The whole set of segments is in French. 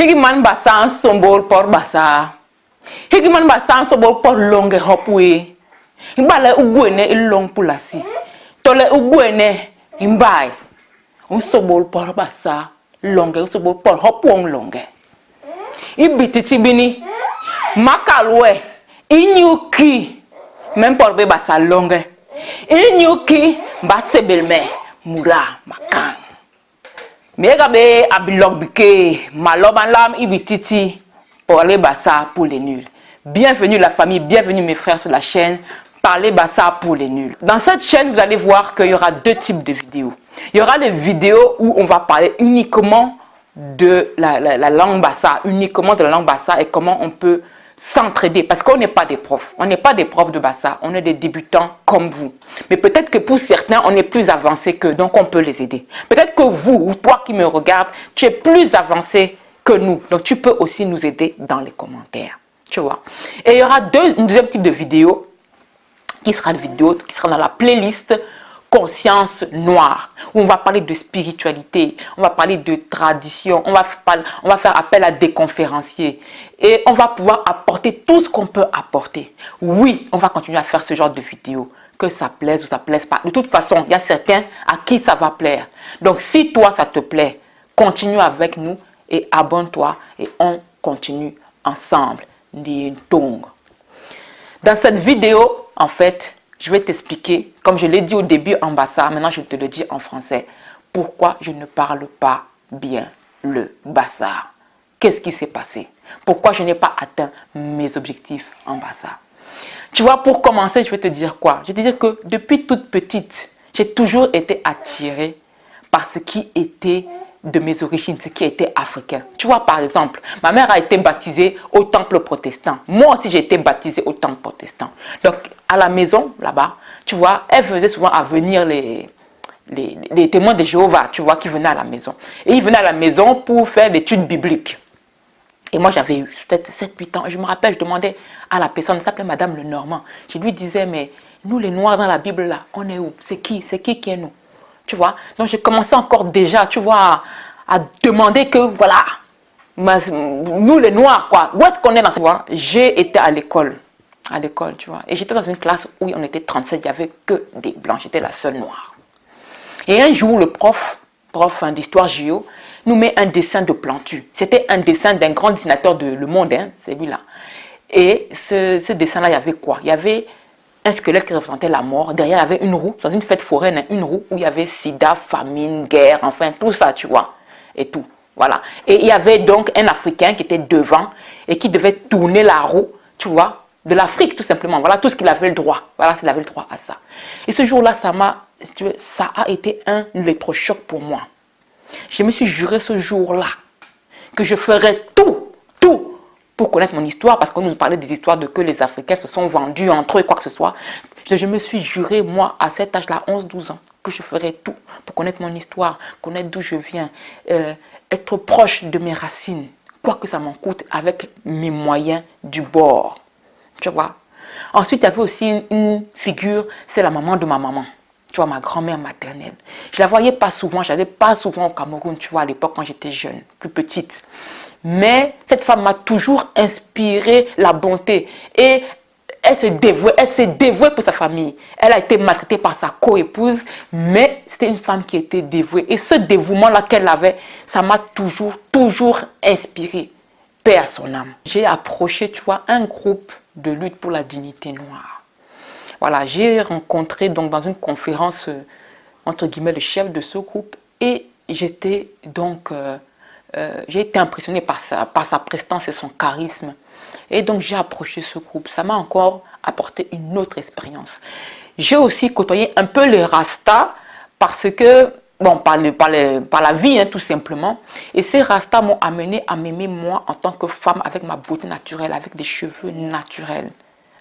Higiman basa sombol por basa. Higiman basa sombol por longe hopwe. Imbale ugwene ilong pulasi. Tole ugwene imbai. Un sombol por basa longe un sombol por hopwong longe. Ibititi bini makalwe inyuki même por be basa longe. Inyuki basebelme mura makan. Megabe abilog bike maloban lam ibititi parler bassa pour les nuls. Bienvenue la famille, bienvenue mes frères sur la chaîne Parler bassa pour les nuls. Dans cette chaîne, vous allez voir qu'il y aura deux types de vidéos. Il y aura des vidéos où on va parler uniquement de la langue bassa, uniquement de la langue bassa et comment on peut s'entraider. Parce qu'on n'est pas des profs. On n'est pas des profs de bassa. On est des débutants comme vous. Mais peut-être que pour certains, on est plus avancé qu'eux. Donc, on peut les aider. Peut-être que vous, ou toi qui me regardes, tu es plus avancé que nous. Donc, tu peux aussi nous aider dans les commentaires. Tu vois. Et il y aura une deuxième type de vidéo qui sera dans la playlist Conscience Noire, où on va parler de spiritualité, on va parler de tradition, on va faire appel à des conférenciers et on va pouvoir apporter tout ce qu'on peut apporter. Oui, on va continuer à faire ce genre de vidéos, que ça plaise ou ça plaise pas. De toute façon, il y a certains à qui ça va plaire. Donc si toi ça te plaît, continue avec nous et abonne-toi et on continue ensemble. Dans cette vidéo, en fait, je vais t'expliquer, comme je l'ai dit au début en bassa, maintenant je te le dis en français, pourquoi je ne parle pas bien le bassa. Qu'est-ce qui s'est passé? Pourquoi je n'ai pas atteint mes objectifs en bassa? Tu vois, pour commencer, je vais te dire quoi? Je vais te dire que depuis toute petite, j'ai toujours été attirée par ce qui était de mes origines, ce qui était africain. Tu vois, par exemple, ma mère a été baptisée au temple protestant. Moi aussi, j'ai été baptisée au temple protestant. Donc, à la maison, là-bas, tu vois, elle faisait souvent venir les témoins de Jéhovah, tu vois, qui venaient à la maison. Et ils venaient à la maison pour faire l'étude biblique. Et moi, j'avais eu peut-être 7-8 ans. Je me rappelle, je demandais à la personne, elle s'appelait Madame Lenormand. Je lui disais, mais nous, les Noirs dans la Bible, là, on est où? C'est qui est nous? Tu vois, donc j'ai commencé encore déjà, tu vois, à demander que, voilà, nous les Noirs, quoi, où est-ce qu'on est dans cette voie? J'ai été à l'école, tu vois, et j'étais dans une classe où on était 37, il n'y avait que des Blancs, j'étais la seule Noire. Et un jour, le prof d'histoire géo, nous met un dessin de Plantu. C'était un dessin d'un grand dessinateur de Le Monde, hein, celui-là. Et ce dessin-là, il y avait quoi? Il y avait un squelette qui représentait la mort. Derrière, il y avait une roue, dans une fête foraine, une roue où il y avait sida, famine, guerre, enfin, tout ça, tu vois, et tout. Voilà. Et il y avait donc un Africain qui était devant et qui devait tourner la roue, tu vois, de l'Afrique, tout simplement. Voilà tout ce qu'il avait le droit. Voilà, il avait le droit à ça. Et ce jour-là, ça a été un électrochoc pour moi. Je me suis juré ce jour-là que je ferais tout pour connaître mon histoire, parce qu'on nous parlait des histoires de que les Africains se sont vendus entre eux, quoi que ce soit. Je me suis juré, moi, à cet âge-là, 11-12 ans, que je ferais tout pour connaître mon histoire, connaître d'où je viens, être proche de mes racines, quoi que ça m'en coûte, avec mes moyens du bord. Tu vois. Ensuite, il y avait aussi une figure, c'est la maman de ma maman. Tu vois, ma grand-mère maternelle. Je la voyais pas souvent, j'allais pas souvent au Cameroun, tu vois, à l'époque quand j'étais jeune, plus petite. Mais cette femme m'a toujours inspiré la bonté. Et elle s'est dévouée pour sa famille. Elle a été maltraitée par sa co-épouse, mais c'était une femme qui était dévouée. Et ce dévouement-là qu'elle avait, ça m'a toujours inspiré. Paix à son âme. J'ai approché, tu vois, un groupe de lutte pour la dignité noire. Voilà, j'ai rencontré donc dans une conférence, entre guillemets, le chef de ce groupe. Et j'étais donc... j'ai été impressionnée par sa prestance et son charisme. Et donc j'ai approché ce groupe. Ça m'a encore apporté une autre expérience. J'ai aussi côtoyé un peu les Rastas parce que, bon, par la vie, hein, tout simplement. Et ces Rastas m'ont amené à m'aimer moi en tant que femme avec ma beauté naturelle, avec des cheveux naturels.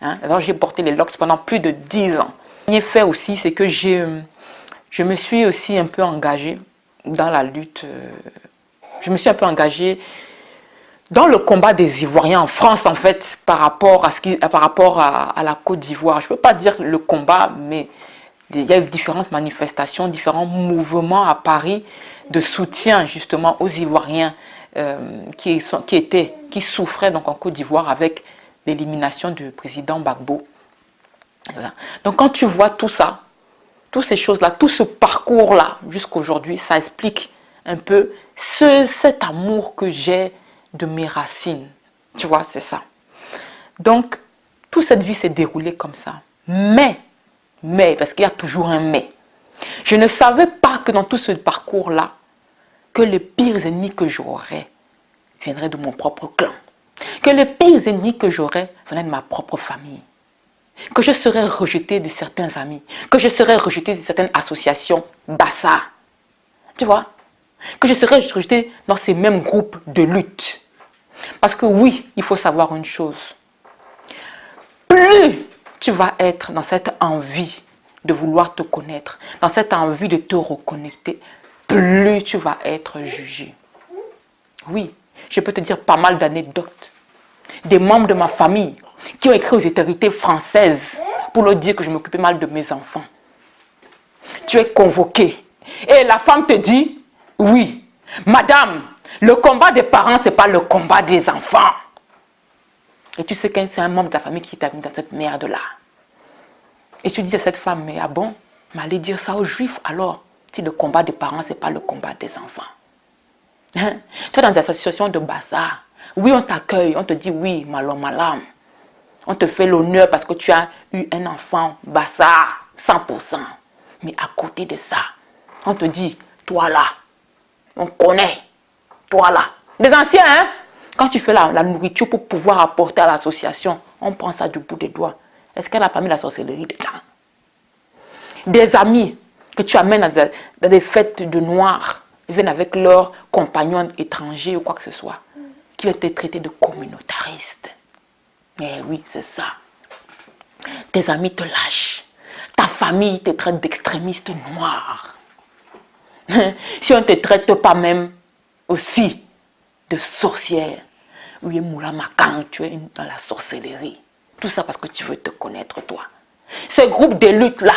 Hein. Alors j'ai porté les locks pendant plus de 10 ans. Ce qui fait aussi, c'est que je me suis aussi un peu engagée dans la lutte. Je me suis un peu engagée dans le combat des Ivoiriens en France, en fait, par rapport à la Côte d'Ivoire. Je ne peux pas dire le combat, mais il y a eu différentes manifestations, différents mouvements à Paris de soutien justement aux Ivoiriens qui souffraient donc en Côte d'Ivoire avec l'élimination du président Gbagbo. Voilà. Donc quand tu vois tout ça, toutes ces choses-là, tout ce parcours-là jusqu'à aujourd'hui, ça explique un peu cet amour que j'ai de mes racines. Tu vois, c'est ça. Donc, toute cette vie s'est déroulée comme ça. Mais, parce qu'il y a toujours un mais. Je ne savais pas que dans tout ce parcours-là, que les pires ennemis que j'aurais viendraient de mon propre clan. Que les pires ennemis que j'aurais viendraient de ma propre famille. Que je serais rejeté de certains amis. Que je serais rejeté de certaines associations Bassa. Tu vois? Que je serais rejeté dans ces mêmes groupes de lutte. Parce que oui, il faut savoir une chose. Plus tu vas être dans cette envie de vouloir te connaître, dans cette envie de te reconnecter, plus tu vas être jugé. Oui, je peux te dire pas mal d'anecdotes. Des membres de ma famille qui ont écrit aux autorités françaises pour leur dire que je m'occupais mal de mes enfants. Tu es convoqué. Et la femme te dit, oui, madame, le combat des parents, ce n'est pas le combat des enfants. Et tu sais que c'est un membre de ta famille qui t'a mis dans cette merde-là. Et tu dis à cette femme, mais ah bon, mais allez dire ça aux juifs alors, si le combat des parents, ce n'est pas le combat des enfants. Hein? Tu es dans des associations de bazar. Oui, on t'accueille, on te dit oui, malam. On te fait l'honneur parce que tu as eu un enfant bazar, 100%. Mais à côté de ça, on te dit, toi là, on connaît, toi là. Des anciens, hein? Quand tu fais la nourriture pour pouvoir apporter à l'association, on prend ça du bout des doigts. Est-ce qu'elle n'a pas mis la sorcellerie dedans? Des amis que tu amènes dans des fêtes de noirs, ils viennent avec leurs compagnons étrangers ou quoi que ce soit, qui vont te traiter de communautariste. Eh oui, c'est ça. Tes amis te lâchent. Ta famille te traite d'extrémiste noir. Si on ne te traite pas même aussi de sorcière, oui, Moula Makan, tu es dans la sorcellerie. Tout ça parce que tu veux te connaître, toi. Ce groupe de lutte-là,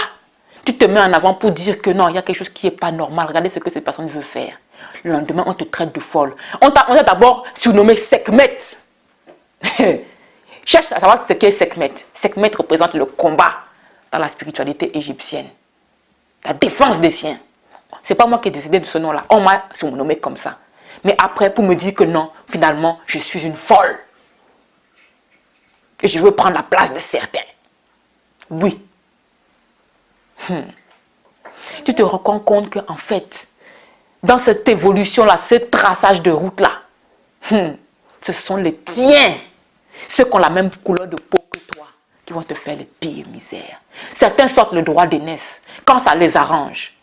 tu te mets en avant pour dire que non, il y a quelque chose qui n'est pas normal. Regardez ce que cette personne veut faire. Le lendemain, on te traite de folle. On t'a d'abord surnommé Sekhmet. Cherche à savoir ce qu'est Sekhmet. Sekhmet représente le combat dans la spiritualité égyptienne. La défense des siens. Ce n'est pas moi qui ai décidé de ce nom-là. On m'a surnommé comme ça. Mais après, pour me dire que non, finalement, je suis une folle. Et je veux prendre la place de certains. Oui. Tu te rends compte qu'en fait, dans cette évolution-là, ce traçage de route-là, ce sont les tiens, ceux qui ont la même couleur de peau que toi, qui vont te faire les pires misères. Certains sortent le droit d'aînesse quand ça les arrange.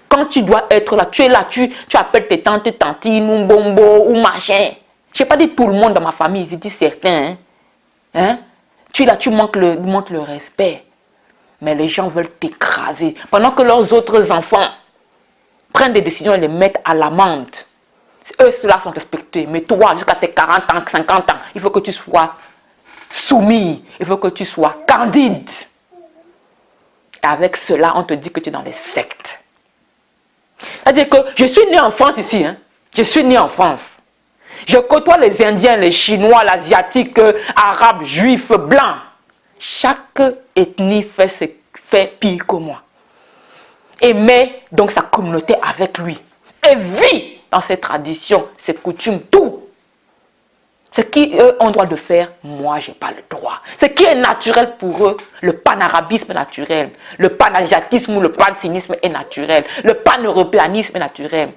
Quand tu dois être là, tu appelles tes tantes, tantines, ou bombo, ou machin. Je n'ai pas dit tout le monde dans ma famille, j'ai dit certains. Hein? Tu es là, tu montres le respect. Mais les gens veulent t'écraser. Pendant que leurs autres enfants prennent des décisions et les mettent à l'amende. Eux, ceux-là sont respectés. Mais toi, jusqu'à tes 40 ans, 50 ans, il faut que tu sois soumis. Il faut que tu sois candide. Et avec cela, on te dit que tu es dans les sectes. C'est-à-dire que je suis né en France ici. Hein? Je suis né en France. Je côtoie les Indiens, les Chinois, l'Asiatique, Arabes, Juifs, Blancs. Chaque ethnie fait pire que moi. Et met donc sa communauté avec lui. Et vit dans ses traditions, ses coutumes, tout. Ce qu'eux ont droit de faire, moi, je n'ai pas le droit. Ce qui est naturel pour eux, le panarabisme est naturel. Le panasiatisme ou le pansinisme est naturel. Le pan-européanisme est naturel.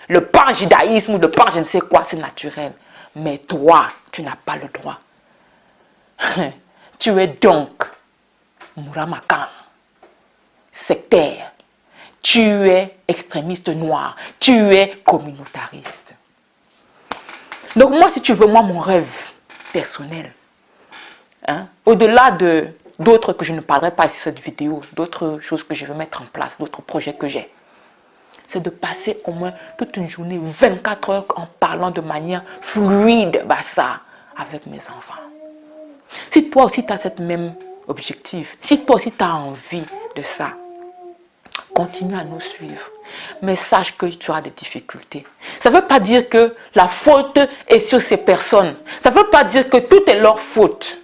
Le pan-judaïsme ou le pan je ne sais quoi, c'est naturel. Mais toi, tu n'as pas le droit. Tu es donc Mouramakan, sectaire. Tu es extrémiste noir. Tu es communautariste. Donc moi, si tu veux, mon rêve personnel, hein, au-delà d'autres que je ne parlerai pas ici cette vidéo, d'autres choses que je veux mettre en place, d'autres projets que j'ai, c'est de passer au moins toute une journée, 24 heures, en parlant de manière fluide, ça, avec mes enfants. Si toi aussi tu as cette même objectif, si toi aussi tu as envie de ça, continue à nous suivre. Mais sache que tu as des difficultés. Ça ne veut pas dire que la faute est sur ces personnes. Ça ne veut pas dire que tout est leur faute.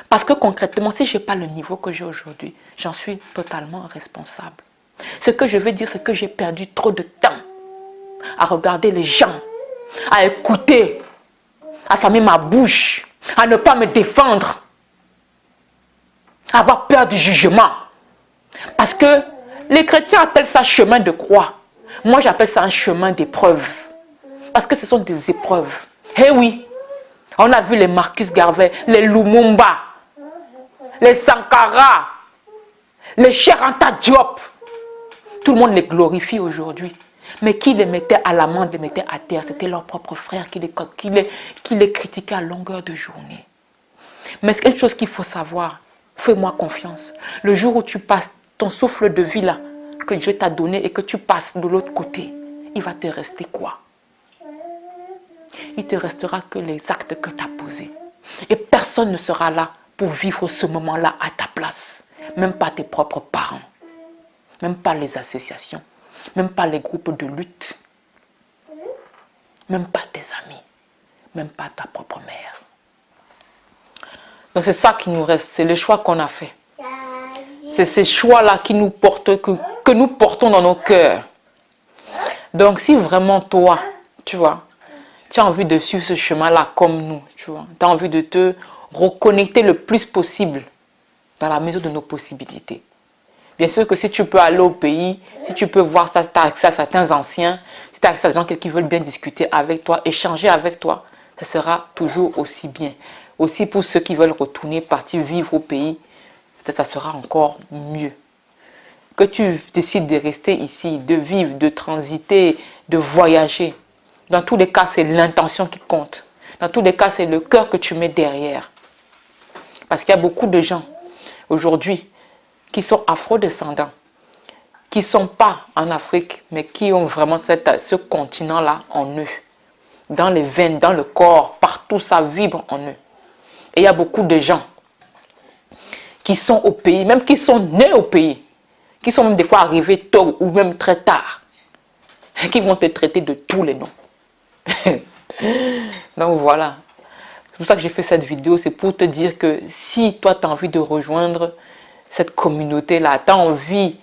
Parce que concrètement, si je n'ai pas le niveau que j'ai aujourd'hui, j'en suis totalement responsable. Ce que je veux dire, c'est que j'ai perdu trop de temps à regarder les gens, à écouter, à fermer ma bouche, à ne pas me défendre, à avoir peur du jugement. Parce que les chrétiens appellent ça chemin de croix. Moi, j'appelle ça un chemin d'épreuve. Parce que ce sont des épreuves. Eh oui, on a vu les Marcus Garvey, les Lumumba, les Sankara, les Cheikh Anta Diop. Tout le monde les glorifie aujourd'hui. Mais qui les mettait à l'amende, les mettait à terre, c'était leurs propres frères qui les critiquaient à longueur de journée. Mais c'est quelque chose qu'il faut savoir. Fais-moi confiance. Le jour où tu passes ton souffle de vie là, que Dieu t'a donné et que tu passes de l'autre côté, il va te rester quoi? Il te restera que les actes que tu as posés. Et personne ne sera là pour vivre ce moment-là à ta place. Même pas tes propres parents. Même pas les associations. Même pas les groupes de lutte. Même pas tes amis. Même pas ta propre mère. Donc c'est ça qui nous reste. C'est le choix qu'on a fait. C'est ces choix-là qui nous portent, que nous portons dans nos cœurs. Donc si vraiment toi, tu vois, tu as envie de suivre ce chemin-là comme nous, tu vois, tu as envie de te reconnecter le plus possible dans la mesure de nos possibilités. Bien sûr que si tu peux aller au pays, si tu peux voir ça, si tu as accès à certains anciens, si tu as accès à des gens qui veulent bien discuter avec toi, échanger avec toi, ça sera toujours aussi bien. Aussi pour ceux qui veulent retourner, partir vivre au pays, ça sera encore mieux. Que tu décides de rester ici, de vivre, de transiter, de voyager. Dans tous les cas, c'est l'intention qui compte. Dans tous les cas, c'est le cœur que tu mets derrière. Parce qu'il y a beaucoup de gens aujourd'hui qui sont afro-descendants, qui ne sont pas en Afrique, mais qui ont vraiment ce continent-là en eux. Dans les veines, dans le corps, partout, ça vibre en eux. Et il y a beaucoup de gens qui sont au pays, même qui sont nés au pays, qui sont même des fois arrivés tôt ou même très tard, qui vont te traiter de tous les noms. Donc voilà, c'est pour ça que j'ai fait cette vidéo, c'est pour te dire que si toi tu as envie de rejoindre cette communauté-là, tu as envie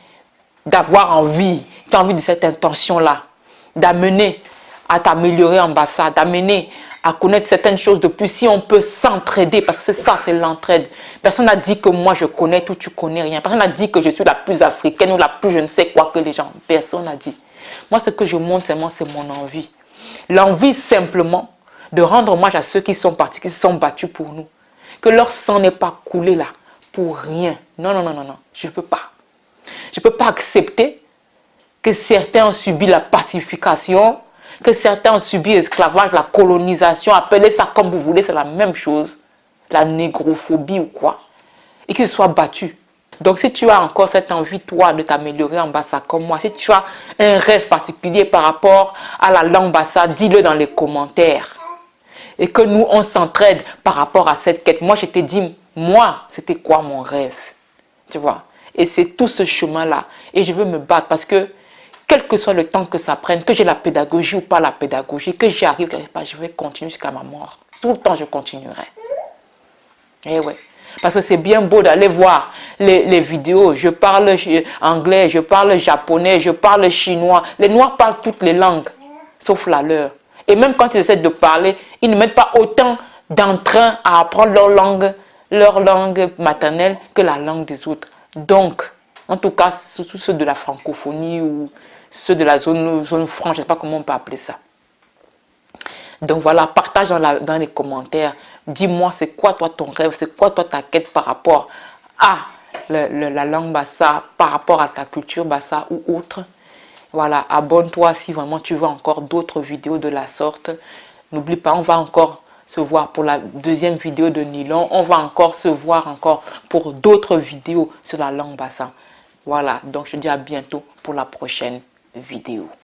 d'avoir envie, tu as envie de cette intention-là, d'amener à t'améliorer en Bassa, d'amener à connaître certaines choses de plus, si on peut s'entraider, parce que c'est ça, c'est l'entraide. Personne n'a dit que moi je connais tout, tu connais rien. Personne n'a dit que je suis la plus africaine ou la plus je ne sais quoi que les gens. Personne n'a dit. Moi, ce que je montre seulement, c'est mon envie. L'envie simplement de rendre hommage à ceux qui sont partis, qui se sont battus pour nous. Que leur sang n'est pas coulé là pour rien. Non, non, non, non, non. Je ne peux pas. Je ne peux pas accepter que certains ont subi la pacification, que certains ont subi l'esclavage, la colonisation, appelez ça comme vous voulez, c'est la même chose. La négrophobie ou quoi. Et qu'ils soient battus. Donc si tu as encore cette envie, toi, de t'améliorer en Bassa comme moi, si tu as un rêve particulier par rapport à la langue Bassa, dis-le dans les commentaires. Et que nous, on s'entraide par rapport à cette quête. Moi, je t'ai dit, moi, c'était quoi mon rêve? Tu vois? Et c'est tout ce chemin-là. Et je veux me battre parce que, quel que soit le temps que ça prenne, que j'ai la pédagogie ou pas la pédagogie, que j'y arrive quelque part, je vais continuer jusqu'à ma mort. Tout le temps, je continuerai. Eh ouais. Parce que c'est bien beau d'aller voir les vidéos. Je parle anglais, je parle japonais, je parle chinois. Les Noirs parlent toutes les langues, sauf la leur. Et même quand ils essaient de parler, ils ne mettent pas autant d'entrain à apprendre leur langue maternelle que la langue des autres. Donc, en tout cas, surtout ceux de la francophonie ou ceux de la zone franche, je ne sais pas comment on peut appeler ça. Donc voilà, partage dans les commentaires. Dis-moi, c'est quoi toi ton rêve, c'est quoi toi ta quête par rapport à la langue Bassa, par rapport à ta culture Bassa ou autre. Voilà, abonne-toi si vraiment tu veux encore d'autres vidéos de la sorte. N'oublie pas, on va encore se voir pour la deuxième vidéo de Nylon. On va encore se voir encore pour d'autres vidéos sur la langue Bassa. Voilà, donc je te dis à bientôt pour la prochaine vidéo.